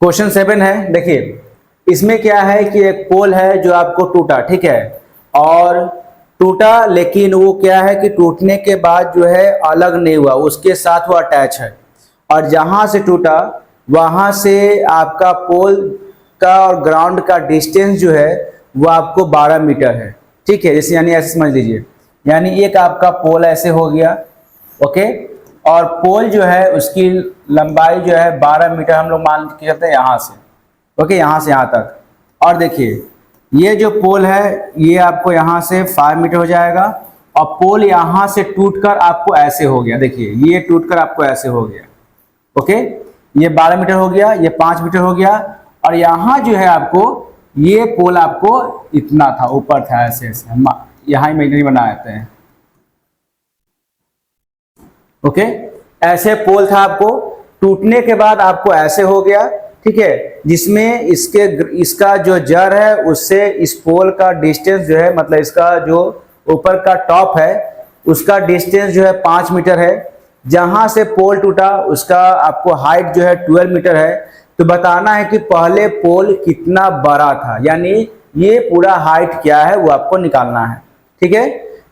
Question 7 है, देखिए इसमें क्या है कि एक पोल है जो आपको टूटा, ठीक है, और टूटा लेकिन वो क्या है कि टूटने के बाद जो है अलग नहीं हुआ, उसके साथ वो अटैच है। और जहां से टूटा वहां से आपका पोल का और ग्राउंड का डिस्टेंस जो है वो आपको 12 मीटर है, ठीक है। जैसे यानी ऐसे समझ लीजिए, यानी एक आपका पोल ऐसे हो गया, ओके, और पोल जो है उसकी लंबाई जो है 12 मीटर हम लोग मान के चलते हैं यहाँ से, ओके, यहाँ से यहाँ तक। और देखिए ये जो पोल है ये आपको यहाँ से 5 मीटर हो जाएगा, और पोल यहाँ से टूटकर आपको ऐसे हो गया, देखिए ये टूटकर आपको ऐसे हो गया, ओके, ये 12 मीटर हो गया, ये 5 मीटर हो गया, और यहाँ जो है आपको ये पोल आपको इतना था, ऊपर था ऐसे ऐसे, हम यहाँ इमेजिनरी बना देते हैं, ओके। ऐसे पोल था, आपको टूटने के बाद आपको ऐसे हो गया, ठीक है, जिसमें इसका जो जड़ है उससे इस पोल का डिस्टेंस जो है, मतलब इसका जो ऊपर का टॉप है उसका डिस्टेंस जो है 5 मीटर है। जहां से पोल टूटा उसका आपको हाइट जो है 12 मीटर है। तो बताना है कि पहले पोल कितना बड़ा था, यानी ये पूरा हाइट क्या है वो आपको निकालना है, ठीक है।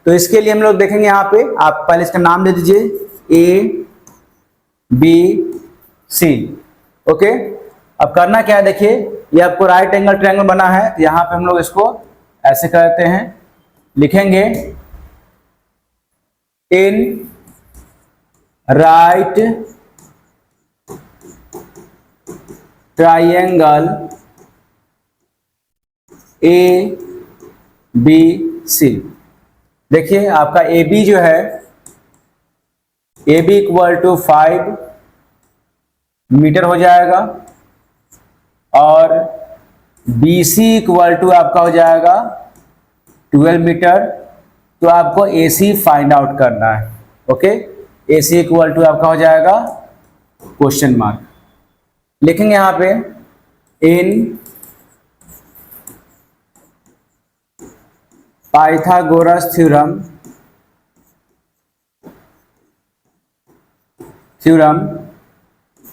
तो इसके लिए हम लोग देखेंगे, यहाँ पे आप पहले इसका नाम दे दीजिए A B C, ओके। अब करना क्या है, देखिए ये आपको राइट एंगल ट्रायंगल बना है, तो यहाँ पे हम लोग इसको ऐसे करते हैं, लिखेंगे इन राइट ट्रायंगल ABC। देखिए आपका AB जो है, AB इक्वल टू 5 मीटर हो जाएगा, और BC इक्वल टू आपका हो जाएगा 12 मीटर। तो आपको AC फाइंड आउट करना है, ओके। AC इक्वल टू आपका हो जाएगा क्वेश्चन मार्क, लिखेंगे यहाँ पे इन पाइथागोरस थ्योरम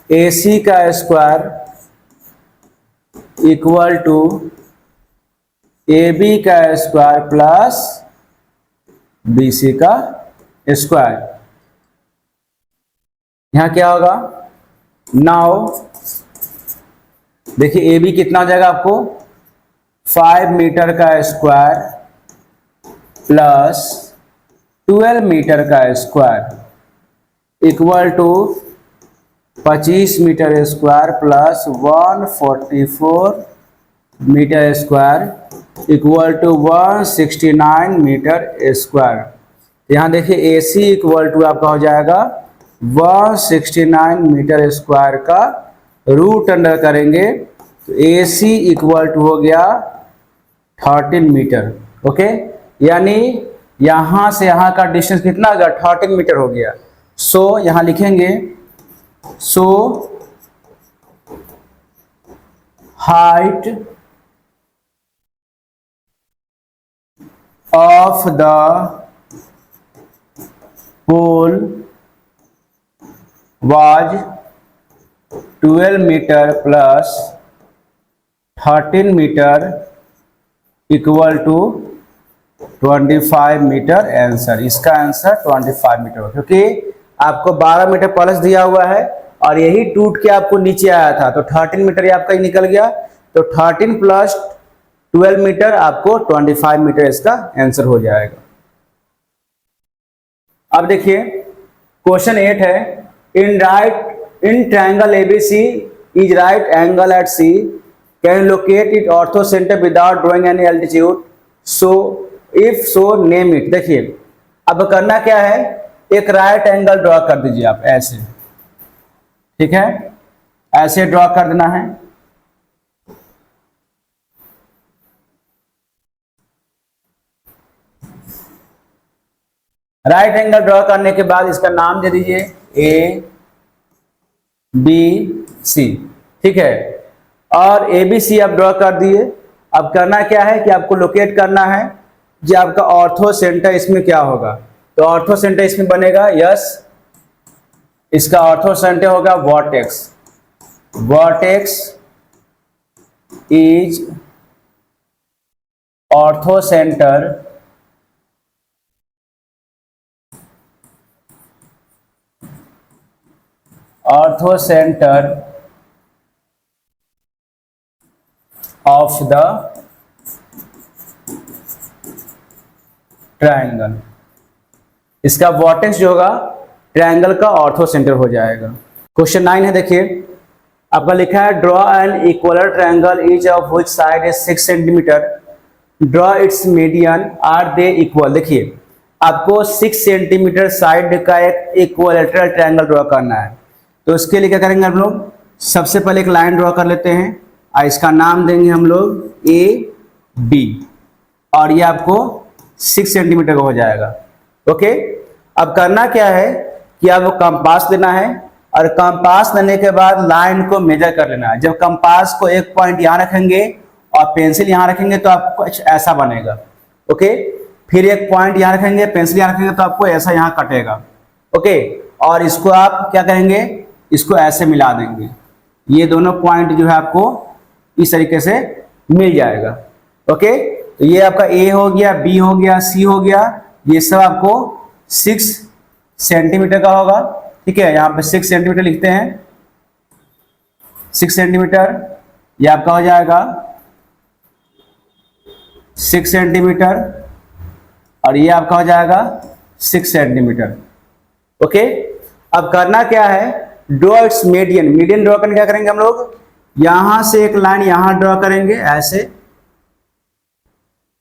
AC का स्क्वायर इक्वल टू AB का स्क्वायर प्लस BC का स्क्वायर। यहां क्या होगा, नाउ देखिए AB कितना हो जाएगा आपको 5 मीटर का स्क्वायर प्लस 12 मीटर का square equal to 25 metre square plus 144 metre square equal to 169 metre square. यहाँ देखिए AC इक्वल टू आपका हो जाएगा 169 मीटर स्क्वायर का रूट अंडर करेंगे, तो AC इक्वल टू हो गया 13 मीटर, ओके। यानी यहाँ से यहाँ का डिस्टेंस कितना हो गया, 13 मीटर हो गया। सो यहाँ लिखेंगे, so height of the pole was 12 metre plus 13 metre equal to 25 metre. Answer, इसका आंसर 25 मीटर हो, क्योंकि आपको 12 मीटर प्लस दिया हुआ है और यही टूट के आपको नीचे आया था, तो 13 मीटर ये आपका ही निकल गया, तो 13 प्लस 12 मीटर आपको 25 मीटर इसका आंसर हो जाएगा। अब देखिए क्वेश्चन 8 है, in triangle ABC is right angle at C, can locate it orthocentre without drawing any altitude, so if so name it. देखिए अब करना क्या है, एक राइट एंगल ड्रॉ कर दीजिए आप ऐसे, ठीक है, ऐसे ड्रॉ कर देना है। राइट एंगल ड्रॉ करने के बाद इसका नाम दे दीजिए ABC, ठीक है, और ABC आप ड्रॉ कर दिए। अब करना क्या है कि आपको लोकेट करना है जो आपका ऑर्थो सेंटर इसमें क्या होगा, तो ऑर्थो सेंटर इसमें बनेगा, यस, इसका ऑर्थो सेंटर होगा vertex is orthocentre of the triangle. इसका वर्टेक्स जो होगा ट्रायंगल का ऑर्थो सेंटर हो जाएगा। क्वेश्चन 9 है, देखिए आपका लिखा है draw an equilateral triangle each of which side is 6 centimetre, draw its median, are they equal. देखिए आपको 6 सेंटीमीटर साइड का एक इक्विलेटरल ट्रायंगल ड्रॉ करना है। तो इसके लिए क्या करेंगे हम लोग, सबसे पहले एक लाइन ड्रॉ कर लेते हैं और इसका नाम देंगे हम लोग ए बी, और ये आपको 6 सेंटीमीटर का हो जाएगा। ओके, अब करना क्या है कि आपको कंपास लेना है और कंपास लेने के बाद लाइन को मेजर कर लेना है। जब कंपास को एक पॉइंट यहाँ रखेंगे और पेंसिल यहाँ रखेंगे तो आपको कुछ ऐसा बनेगा। ओके, फिर एक पॉइंट यहाँ रखेंगे, पेंसिल यहाँ रखेंगे तो आपको ऐसा यहाँ कटेगा। ओके, और इसको आप क्या करेंगे, इसको ऐसे मिला देंगे। ये दोनों पॉइंट जो है आपको इस तरीके से मिल जाएगा। ओके, तो ये आपका ए हो गया, बी हो गया, सी हो गया, ये सब आपको 6 सेंटीमीटर का होगा। ठीक है, यहाँ पे 6 सेंटीमीटर लिखते हैं, 6 सेंटीमीटर ये आपका हो जाएगा 6 सेंटीमीटर, और ये आपका हो जाएगा 6 सेंटीमीटर। ओके, अब करना क्या है, draw its median. Median draw करने क्या करेंगे हम लोग, यहां से एक लाइन यहां ड्रॉ करेंगे ऐसे,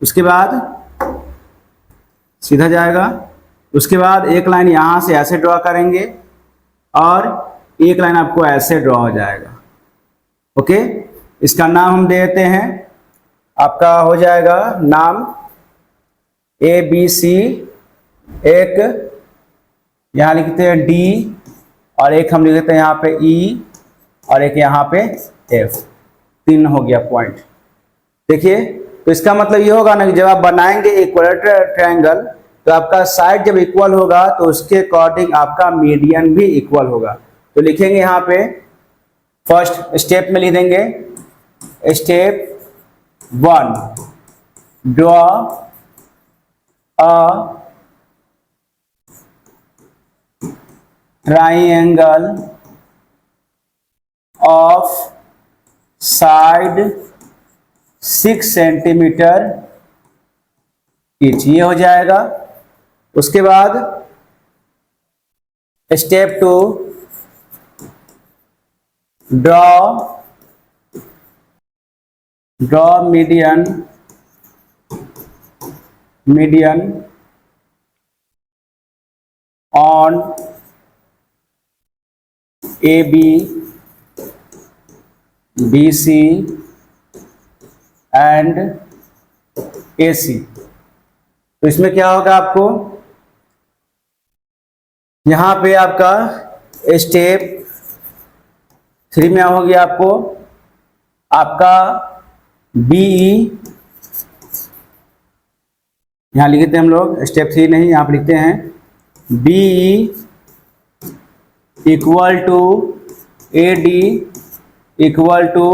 उसके बाद सीधा जाएगा, उसके बाद एक लाइन यहां से ऐसे ड्रॉ करेंगे और एक लाइन आपको ऐसे ड्रॉ हो जाएगा। ओके, इसका नाम हम देते हैं, आपका हो जाएगा नाम ए बी सी, एक यहां लिखते हैं डी, और एक हम लिखते हैं यहाँ पे ई, और एक यहाँ पे एफ। 3 हो गया पॉइंट। देखिए, तो इसका मतलब ये होगा ना कि जब आप बनाएंगे इक्विलेटरल ट्रायंगल तो आपका साइड जब इक्वल होगा तो उसके अकॉर्डिंग आपका मीडियन भी इक्वल होगा। तो लिखेंगे यहाँ पे, फर्स्ट स्टेप में लिख देंगे step 1, draw a triangle of side 6 centimetre each, ये हो जाएगा। उसके बाद step 2, draw median on A B B C and A C. तो इसमें क्या होगा, आपको यहां पे आपका स्टेप 3 में हो गया, आपका बीई, यहां लिखते हैं हम लोग स्टेप 3 नहीं, यहां पर लिखते हैं BE equal to A D equal to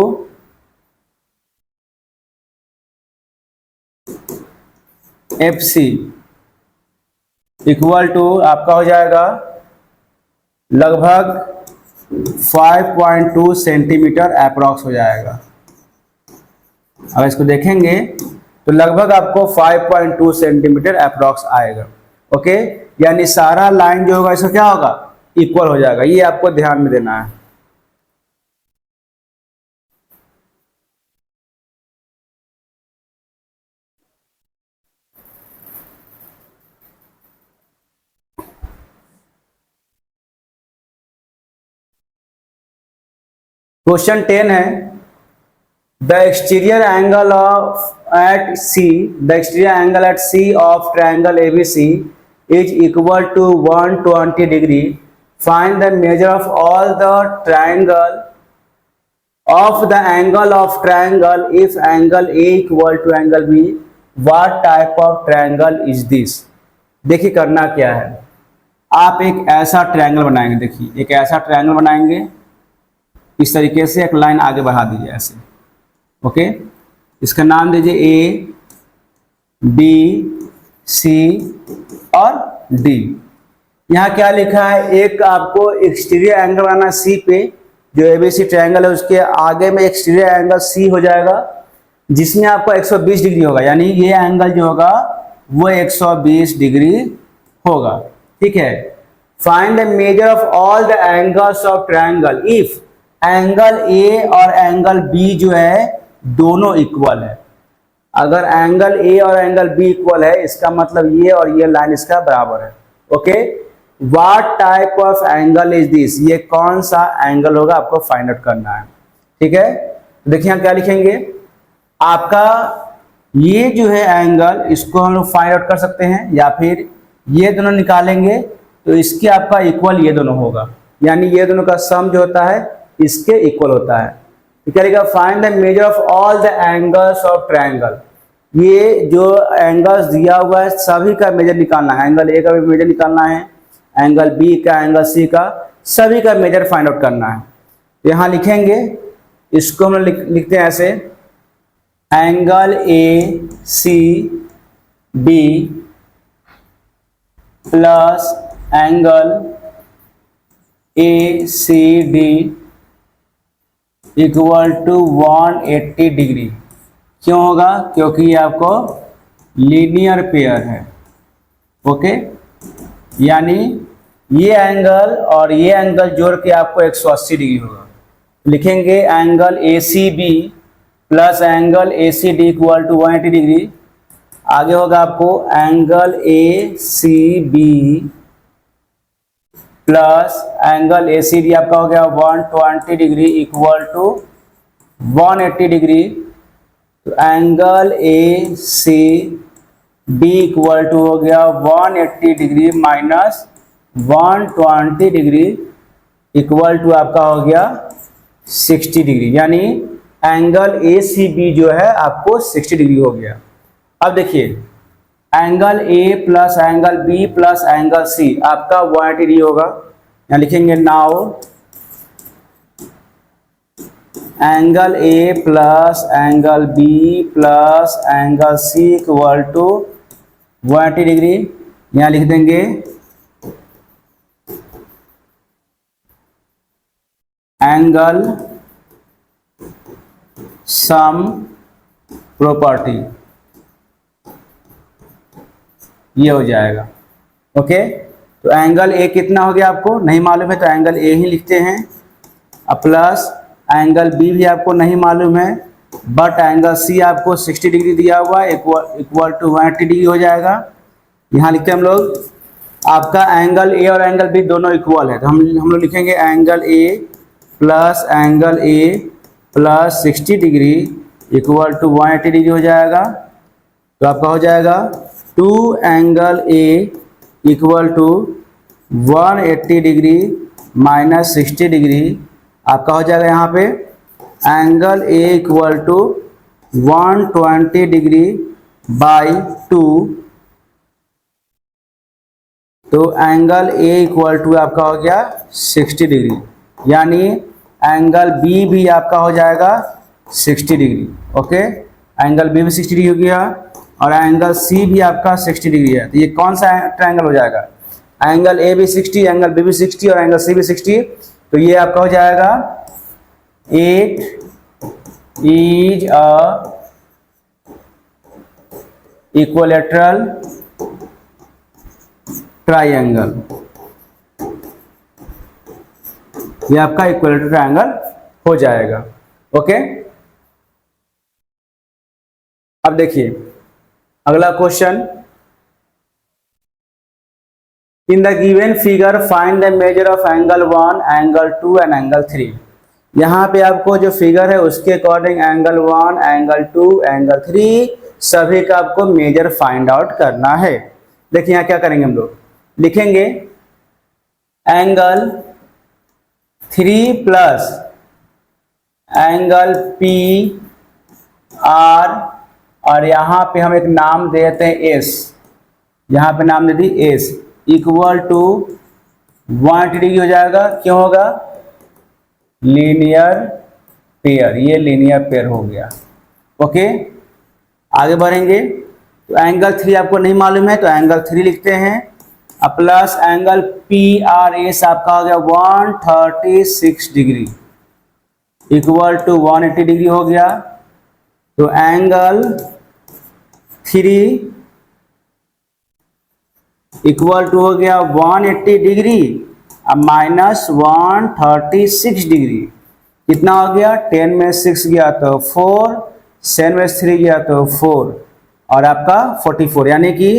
F C equal to आपका हो जाएगा लगभग 5.2 सेंटीमीटर अप्रॉक्स हो जाएगा। अगर इसको देखेंगे तो लगभग आपको 5.2 सेंटीमीटर अप्रॉक्स आएगा। ओके, यानी सारा लाइन जो होगा इसका क्या होगा, इक्वल हो जाएगा। ये आपको ध्यान में देना है। क्वेश्चन 10 है, the exterior angle at C of triangle ABC is equal to 120 degree, find the measure of all the triangle of the angle of triangle if angle A equal to angle B, what type of triangle is this. देखिए करना क्या है, आप एक ऐसा triangle बनाएंगे। देखिए एक ऐसा ट्रायंगल बनाएंगे, इस तरीके से एक लाइन आगे बढ़ा दीजिए ऐसे, ओके, इसका नाम दीजिए ए, बी, सी और डी। यहाँ क्या लिखा है, एक आपको एक्सटीरियर एंगल बनाना सी पे, जो एबीसी ट्रायंगल है उसके आगे में एक्सटीरियर एंगल सी हो जाएगा, जिसमें आपको 120 डिग्री होगा, यानी ये एंगल जो होगा वो 120 डिग्री होगा। ठीक है, find the measure of all the angles of triangle if angle ए और एंगल बी जो है दोनों इक्वल है। अगर एंगल ए और एंगल बी इक्वल है, इसका मतलब ये और ये लाइन इसका बराबर है। Okay, what type of angle is this, ये कौन सा एंगल होगा आपको फाइंड आउट करना है। ठीक है, देखिए यहाँ क्या लिखेंगे, आपका ये जो है एंगल, इसको हम लोग फाइंड आउट कर सकते हैं, या फिर ये दोनों निकालेंगे तो इसके आपका इक्वल ये दोनों होगा, यानी ये दोनों का सम जो होता है इसके इक्वल होता है। तो क्या लिखा, find the measure of all the angles of triangle, ये जो एंगल्स दिया हुआ है सभी का मेजर निकालना है, एंगल ए का भी मेजर निकालना है, एंगल बी का, एंगल सी का, सभी का मेजर फाइंड आउट करना है। तो यहाँ लिखेंगे, इसको हम लिखते हैं ऐसे, angle A C B plus angle A C D equal to 180 degree. क्यों होगा, क्योंकि ये आपको लीनियर पेयर है। ओके, यानी ये एंगल और ये एंगल जोड़ के आपको 180 डिग्री होगा। लिखेंगे angle A C B plus angle A C D equal to 180 degree. आगे होगा आपको angle A C B plus angle A C D आपका हो गया 120 डिग्री इक्वल टू 180 डिग्री। तो angle A C D equal to हो गया 180 degree minus 120 degree equal to आपका हो गया 60 डिग्री, यानी एंगल ए सी बी जो है आपको 60 डिग्री हो गया। अब देखिए, angle A plus angle B plus angle C आपका 180 डिग्री होगा। यहाँ लिखेंगे now angle A plus angle B plus angle C equal to 180 degree. यहाँ लिख देंगे एंगल सम प्रॉपर्टी, ये हो जाएगा। ओके, तो एंगल ए कितना हो गया आपको नहीं मालूम है, तो एंगल ए ही लिखते हैं, प्लस एंगल बी भी आपको नहीं मालूम है, बट एंगल सी आपको 60 डिग्री दिया हुआ है, इक्वल टू 180 डिग्री हो जाएगा। यहाँ लिखते हैं हम लोग, आपका एंगल ए और एंगल बी दोनों इक्वल है, तो हम लोग लिखेंगे angle A plus angle A plus 60 degree equal to 180 degree हो जाएगा। तो आपका हो जाएगा 2 angle A equal to 180 degree minus 60 degree आपका हो जाएगा यहाँ पे angle A equal to 120 degree by 2। तो एंगल ए इक्वल टू आपका हो गया 60 डिग्री, यानी एंगल बी भी आपका हो जाएगा 60 डिग्री। ओके, एंगल बी भी 60 डिग्री हो गया और एंगल सी भी आपका 60 डिग्री है। तो ये कौन सा ट्रायंगल हो जाएगा, एंगल ए भी 60, एंगल बी भी 60 और एंगल सी भी 60। तो ये आपका हो जाएगा it is a equilateral triangle, ये आपका इक्विलैटरल ट्रायंगल हो जाएगा। ओके, अब देखिए अगला question, in the given figure find the measure of angle 1, angle 2 and angle 3। यहाँ पे आपको जो फिगर है उसके अकॉर्डिंग एंगल 1, एंगल 2, एंगल 3 सभी का आपको मेजर फाइंड आउट करना है। देखिए यहाँ क्या करेंगे हम लोग, लिखेंगे angle 3 plus angle P R, और यहाँ पे हम एक नाम देते हैं एस, यहाँ पे नाम दे दी एस, इक्वल टू 180 डिग्री हो जाएगा। क्यों होगा, लीनियर पेयर, ये लीनियर पेयर हो गया। ओके, आगे बढ़ेंगे। तो एंगल 3 आपको नहीं मालूम है तो एंगल 3 लिखते हैं, प्लस एंगल PRS आपका हो गया 136 डिग्री इक्वल टू 180 डिग्री हो गया। तो एंगल 3 इक्वल टू हो गया 180 डिग्री अब माइनस 136 डिग्री, कितना हो गया 10 में 6 गया तो 4, 7 में 3 गया तो 4 और आपका 44, यानी कि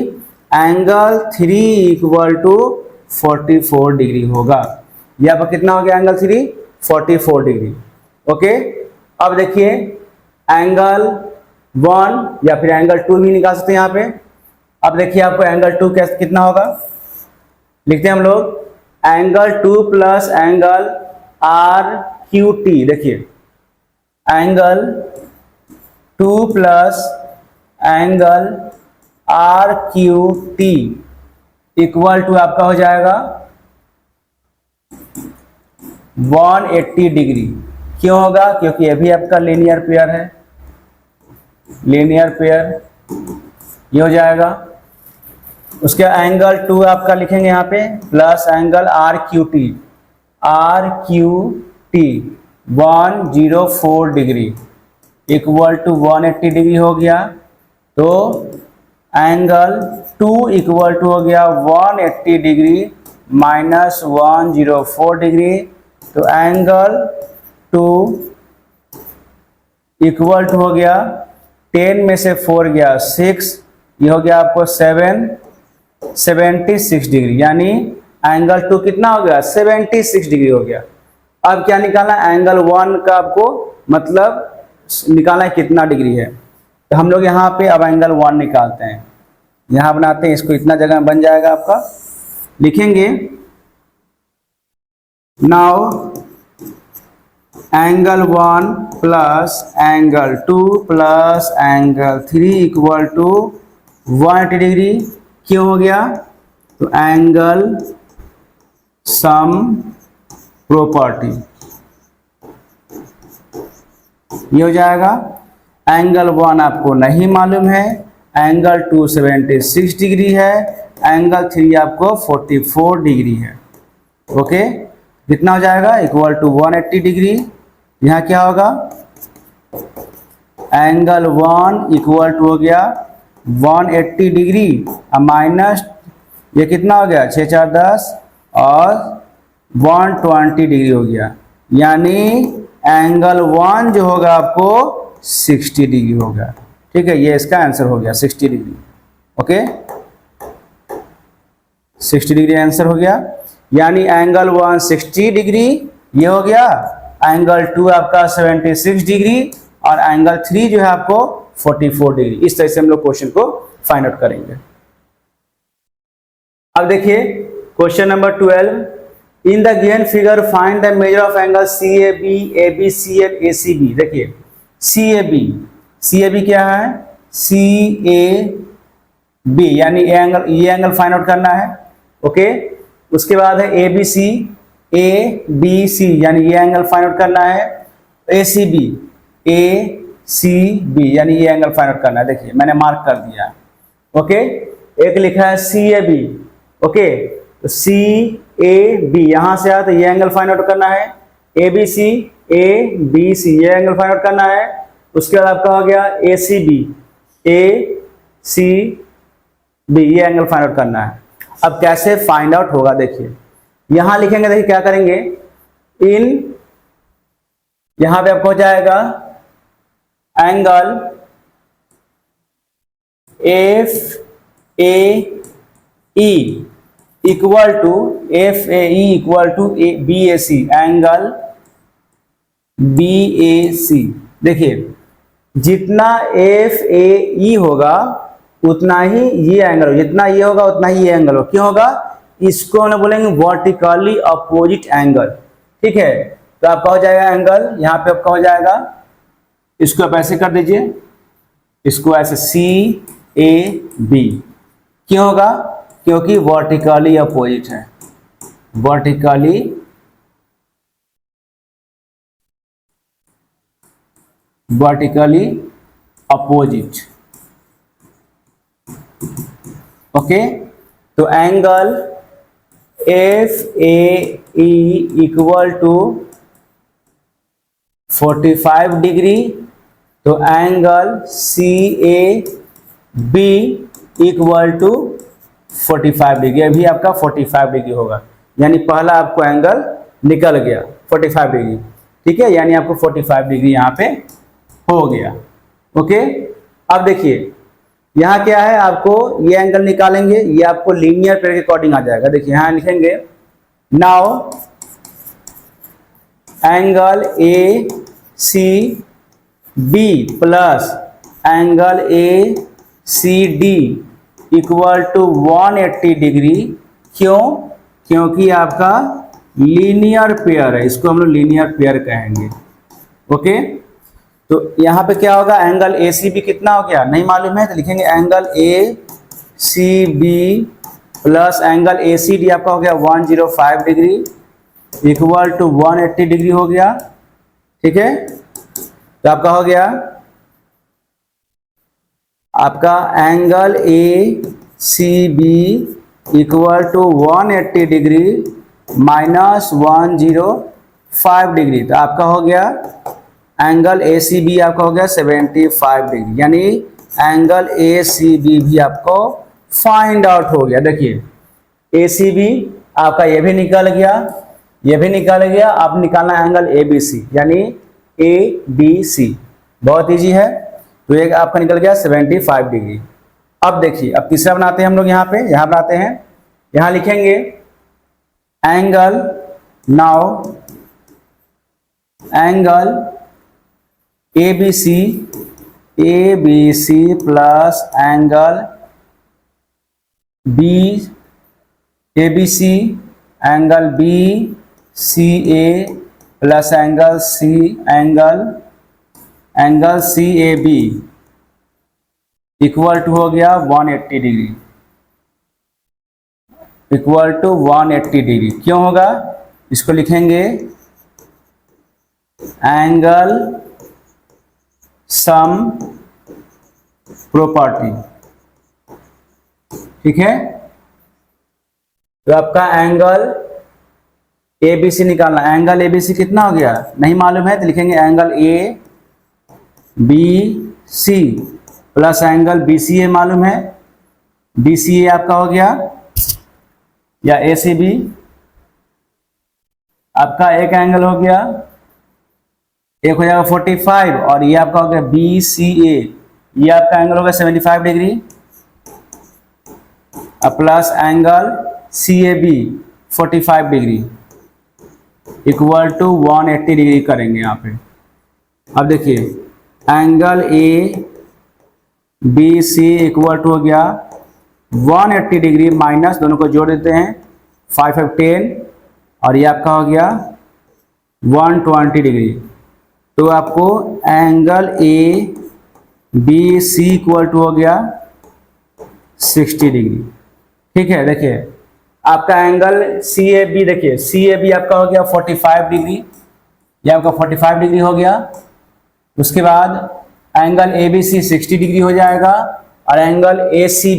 एंगल 3 इक्वल टू 44 डिग्री होगा। ये आपका कितना हो गया एंगल 3 44 डिग्री। ओके, अब देखिए एंगल 1 या फिर एंगल 2 भी निकाल सकते हैं यहाँ पे। अब देखिए आपको एंगल 2 कैसे कितना होगा, लिखते हैं हम लोग एंगल 2 प्लस एंगल RQT। देखिए angle 2 plus angle RQT equal to आपका हो जाएगा 180 डिग्री। क्यों होगा, क्योंकि ये भी आपका लीनियर पेयर है, लीनियर पेयर, ये हो जाएगा। उसके एंगल 2 आपका लिखेंगे यहाँ पे plus angle RQT 104 degree equal to 180 degree हो गया। तो एंगल 2 इक्वल टू हो गया 180 डिग्री माइनस 104 डिग्री। तो एंगल 2 इक्वल टू हो गया 10 में से 4 गया 6, ये हो गया आपको 76 डिग्री, यानी एंगल 2 कितना हो गया 76 डिग्री हो गया। अब क्या निकालना, एंगल 1 का आपको मतलब निकालना है कितना डिग्री है। तो हम लोग यहाँ पे अब एंगल 1 निकालते हैं, यहाँ बनाते हैं इसको, इतना जगह बन जाएगा आपका, लिखेंगे now angle 1 plus angle 2 plus angle 3 equal to 180 degree. क्यों हो गया, तो एंगल सम प्रॉपर्टी, ये हो जाएगा। एंगल 1 आपको नहीं मालूम है, एंगल 2 76 डिग्री है, एंगल 3 आपको 44 डिग्री है। ओके, कितना हो जाएगा इक्वल टू 180 डिग्री। यहाँ क्या होगा, एंगल 1 इक्वल टू हो गया 180 डिग्री अब माइनस ये कितना हो गया 6 4 10 और 120 डिग्री हो गया, यानी एंगल 1 जो होगा आपको 60 डिग्री होगा। ठीक है, ये इसका आंसर हो गया 60 डिग्री। ओके, 60 डिग्री आंसर हो गया, यानी एंगल 1 60 डिग्री ये हो गया, एंगल 2 आपका 76 डिग्री और एंगल 3 जो है आपको 44 डिग्री। इस तरह से हम लोग क्वेश्चन को फाइंड आउट करेंगे। अब देखिए question number 12, in the given figure find the measure of angle CAB, ABC and ACB। देखिए CAB क्या है, CAB यानी ये एंगल फाइंड आउट करना है। ओके, उसके बाद है ABC यानी ये एंगल फाइंड आउट करना है, ACB यानी ये एंगल फाइंड आउट करना है। देखिए मैंने मार्क कर दिया। ओके, एक लिखा है CAB। ओके, तो CAB यहां से आया तो ये एंगल फाइंड आउट करना है, ABC ये एंगल फाइंड आउट करना है। उसके बाद आपका हो गया ACB ये एंगल फाइंड आउट करना है। अब कैसे फाइंड आउट होगा, देखिए यहां लिखेंगे, देखिए क्या करेंगे, यहां पे आपको हो जाएगा angle FAE equal to BAC, angle BAC। देखिए जितना FAE होगा उतना ही ये एंगल हो, जितना ये होगा उतना ही ये एंगल हो। क्यों होगा, इसको हम बोलेंगे वर्टिकली अपोजिट एंगल। ठीक है, तो आपका हो जाएगा एंगल, यहाँ पे आपका हो जाएगा, इसको आप ऐसे कर दीजिए, इसको ऐसे CAB। क्यों होगा, क्योंकि वर्टिकली अपोजिट है, वर्टिकली अपोजिट। ओके, तो angle F A E equal to 45 degree, तो angle C A B equal to 45 degree, अभी आपका 45 डिग्री होगा, यानी पहला आपको एंगल निकल गया 45 डिग्री। ठीक है, यानी आपको 45 डिग्री यहाँ पे हो गया। ओके, अब देखिए यहाँ क्या है, आपको ये एंगल निकालेंगे, ये आपको लीनियर पेयर के अकॉर्डिंग आ जाएगा। देखिए यहाँ लिखेंगे now angle A C B plus angle A C D equal to 180 degree. क्यों? क्योंकि आपका लीनियर पेयर है, इसको हम लोग लीनियर पेयर कहेंगे। ओके, तो यहाँ पे क्या होगा, एंगल ए सी बी कितना हो गया नहीं मालूम है, तो लिखेंगे angle A C B plus angle A C D आपका हो गया 105 डिग्री इक्वल टू 180 डिग्री हो गया। ठीक है, तो आपका हो गया आपका angle A C B equal to 180 degree minus 105 degree, तो आपका हो गया एंगल ए सी बी आपका हो गया 75 डिग्री, यानी एंगल ए सी बी भी आपको फाइंड आउट हो गया। देखिए ए सी बी आपका ये भी निकल गया, ये भी निकल गया, अब निकालना एंगल ए बी सी, यानी ए बी सी, बहुत इजी है। तो एक आपका निकल गया 75 डिग्री। अब देखिए, अब तीसरा बनाते हैं हम लोग, यहाँ पे यहाँ बनाते हैं, यहाँ लिखेंगे angle now angle A B C plus angle B A B C angle B C A plus angle C A B equal to हो गया 180 डिग्री, इक्वल टू 180 डिग्री। क्यों होगा, इसको लिखेंगे एंगल सम प्रॉपर्टी। ठीक है, तो आपका एंगल ए बी सी निकालना, एंगल ए बी सी कितना हो गया नहीं मालूम है, तो लिखेंगे angle A B C plus angle B C A मालूम है, बी सी ए आपका हो गया, या ए सी बी आपका एक एंगल हो गया, एक हो जाएगा 45 और ये आपका हो गया बी सी ए, ये आपका एंगल हो गया 75 degree plus angle C A B 45 degree equal to 180 degree करेंगे यहाँ पे। अब देखिए angle A B C equal to हो गया 180 डिग्री माइनस, दोनों को जोड़ देते हैं 5 5 10 और ये आपका हो गया 120 डिग्री। तो आपको angle A B C equal to हो गया 60 डिग्री। ठीक है, देखिए आपका एंगल सी ए बी, देखिए सी ए बी आपका हो गया 45 डिग्री, ये आपका 45 डिग्री हो गया। उसके बाद angle A B C 60 degree हो जाएगा और एंगल ए सी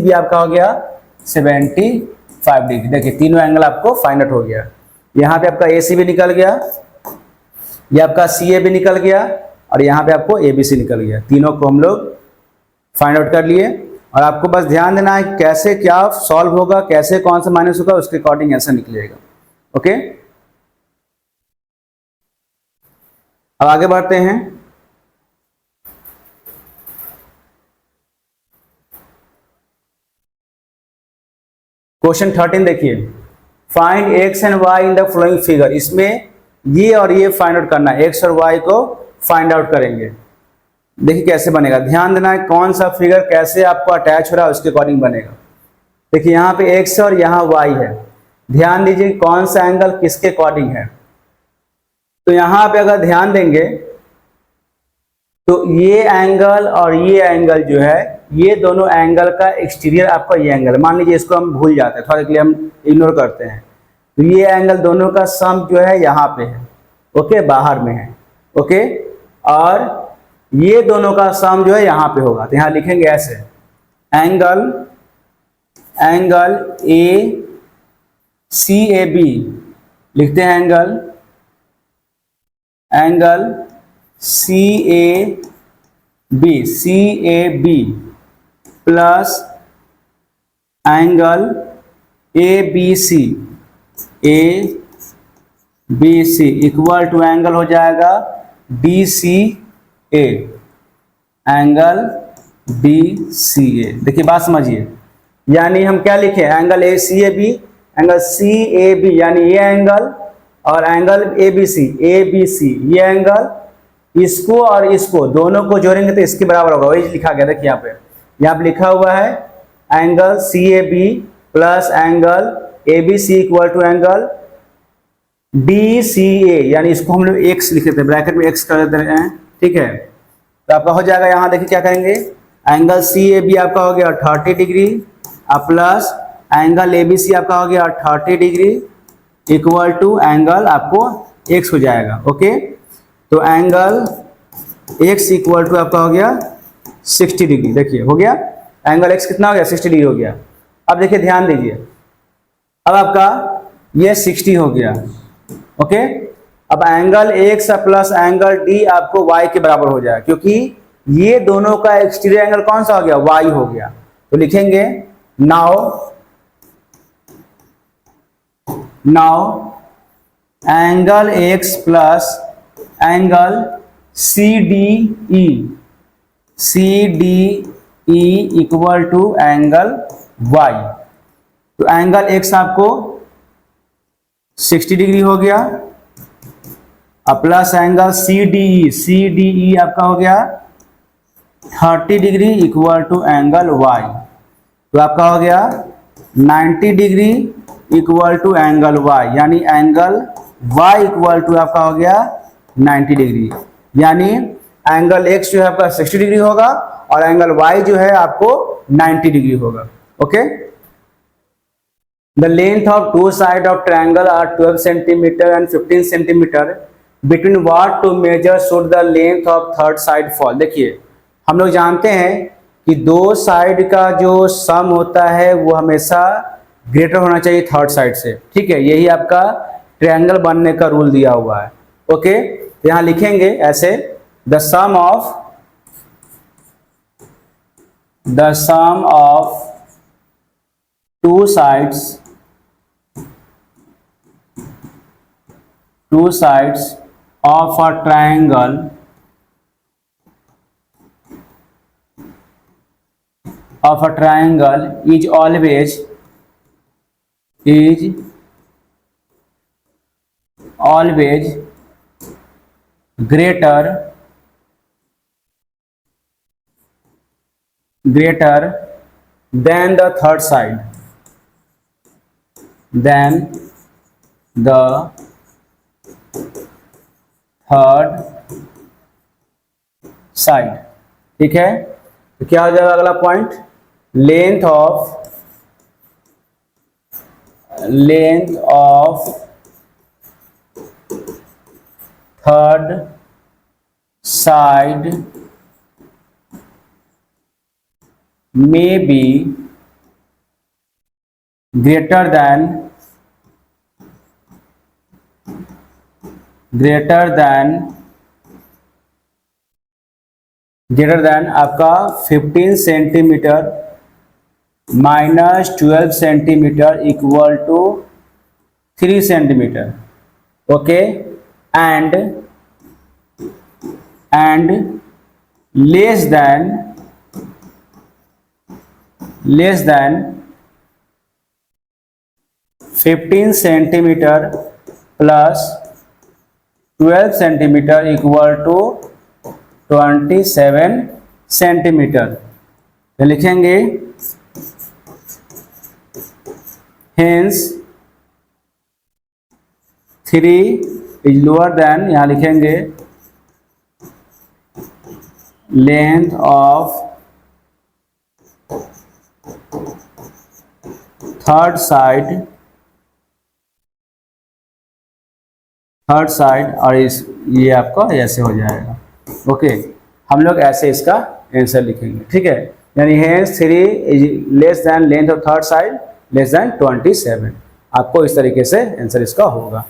बी आपका हो गया 75 डिग्री। देखिए तीनों एंगल आपको फाइंड आउट हो गया। यहाँ पे आपका ए सी बी निकल गया, ये आपका सी ए बी निकल गया और यहाँ पे आपको ए बी सी निकल गया। तीनों को हम लोग फाइंड आउट कर लिए और आपको बस ध्यान देना है कैसे क्या सॉल्व होगा, कैसे कौन सा माइनस होगा, उसके अकॉर्डिंग आंसर निकलेगा। ओके, अब आगे बढ़ते हैं। क्वेश्चन 13 देखिए, find x and y in the following figure. इसमें ये और ये फाइंड आउट करना है, एक्स और वाई को फाइंड आउट करेंगे। देखिए कैसे बनेगा, ध्यान देना है कौन सा फिगर कैसे आपको अटैच हो रहा है उसके अकॉर्डिंग बनेगा। देखिए यहाँ पे एक्स और यहाँ वाई है, ध्यान दीजिए कौन सा एंगल किसके अकॉर्डिंग है। तो यहाँ पे अगर ध्यान देंगे तो ये एंगल और ये एंगल जो है, ये दोनों एंगल का एक्सटीरियर आपका ये एंगल, मान लीजिए इसको हम भूल जाते हैं, थोड़ा के लिए हम इग्नोर करते हैं। तो ये एंगल दोनों का सम जो है यहाँ पे है, ओके, बाहर में है, ओके। और ये दोनों का सम जो है यहाँ पे होगा, तो यहाँ लिखेंगे ऐसे, angle A C A B, लिखते हैं angle C A B plus angle A B C equal to angle हो जाएगा D C A, angle D C A. देखिए बात समझिए, यानी हम क्या लिखे, angle A C A B, angle C A B यानी ये एंगल, और एंगल ए बी सी ये एंगल, इसको और इसको दोनों को जोड़ेंगे तो इसके बराबर होगा, वही लिखा गया। देखिए यहाँ पे लिखा हुआ है angle C A B plus angle A B C equal to angle D C A, यानी इसको हम लोग एक्स लिख देते हैं, ब्रैकेट में एक्स कर देते हैं, ठीक है। तो आपका हो जाएगा, यहाँ देखिए क्या करेंगे, एंगल सी ए बी आपका हो गया 30 degree plus angle A B C आपका हो गया 30 डिग्री इक्वल टू एंगल आपको एक्स हो जाएगा। ओके, तो एंगल एक्स इक्वल टू आपका हो गया 60 डिग्री। देखिए हो गया, एंगल एक्स कितना हो गया, 60 डिग्री हो गया। अब देखिए ध्यान दीजिए, अब आपका ये 60 हो गया। ओके, अब angle x plus angle D आपको वाई के बराबर हो जाएगा, क्योंकि ये दोनों का एक्सटीरियर एंगल कौन सा हो गया, वाई हो गया। तो लिखेंगे now angle x plus angle C D E equal to angle y. तो एंगल एक्स आपको 60 डिग्री हो गया, अब plus angle C D E आपका हो गया 30 degree equal to angle y. तो आपका हो गया 90 degree equal to angle y, यानी एंगल वाई इक्वल टू आपका हो गया 90 डिग्री, यानी एंगल एक्स जो है आपका 60 डिग्री होगा और एंगल वाई जो है आपको 90 डिग्री होगा। Okay, the length of two side of triangle are 12 centimetre and 15 centimetre, between what two measure should the length of third side fall. देखिए हम लोग जानते हैं कि दो साइड का जो सम होता है वो हमेशा ग्रेटर होना चाहिए थर्ड साइड से, ठीक है। यही आपका ट्रायंगल बनने का रूल दिया हुआ है। ओके, तो यहाँ लिखेंगे ऐसे, the sum of two sides of a triangle is always greater than the third side, ठीक है। तो क्या हो जाएगा अगला point, length of third side may be greater than आपका 15 centimetre minus 12 centimetre equal to 3 centimetre. Okay, and less than 15 centimetre plus 12 centimetre equal to 27 centimetre. तो लिखेंगे हेंस 3 इज लोअर देन, यहाँ लिखेंगे लेंथ ऑफ थर्ड साइड और इस ये आपका ऐसे हो जाएगा। ओके, हम लोग ऐसे इसका आंसर लिखेंगे, ठीक है। यानी hence 3 is less than length of third side less than 27। आपको इस तरीके से आंसर इसका होगा।